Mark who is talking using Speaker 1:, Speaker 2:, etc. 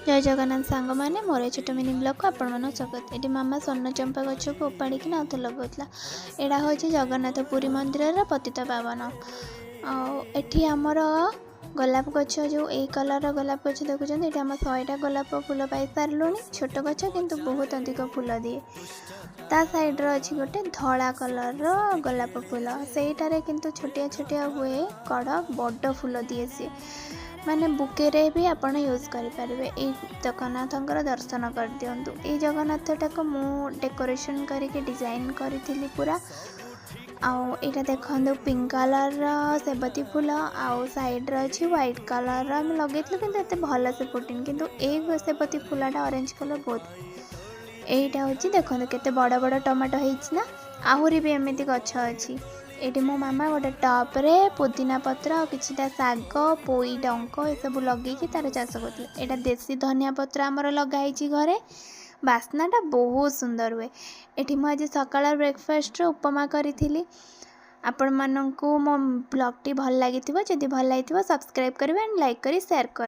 Speaker 1: जय जगन्नाथ सांग मैंने मोर छोट मिनी ब्लॉग को आपण स्वागत। ये मामा स्वर्ण चंपा गछ को उपाड़ी नाथ लगौला। यहाँ हूँ जगन्नाथपुरी मंदिर पतित पावन। एठी आमर गोलाप गछ जो यही कलर गोलाप गछ देखुं ये आम 100टा गोलाप फूल पाई सारूँ। छोट गछ किंतु बहुत अधिक फूल दिए। ता साइड्रे अच्छी गोटे धला कलर गोलाप फूल से किंतु छोटिया छोटिया हुए कड़ बड़ फूल दिए सी माने बुके रे भी आपण यूज करें। जगन्नाथ दर्शन कर दिंतु। ये जगन्नाथ को मु डेकोरेशन करके डिजाइन करी पूरा। आईटा देखो पिंक कलर सेबती फूल आउ साइड्रे अच्छी व्हाइट कलर आम लगे कि भल से फुटिन किंतु ए सेबती फूलटा ऑरेंज कलर बहुत। यहीटा हूँ देखो केते बड़ बड़ टमाटो होना आहरी भी एमती गछ अच्छी। ये मो मामा गोटे टप रे पुदीना पत्र और किछिटा शाग पोई डंक ये सब लगे तार चाष करते। यहाँ देसी धनिया पत्र आमर लगाई घरे बास्नाटा बहुत सुंदर हुए। ये मुझे सकाल ब्रेकफास्ट उपमा करी। आपण मानू मो ब्लॉग टी भल लगी जदि भल लगी सब्सक्राइब करें एंड लाइक करी शेयर कर।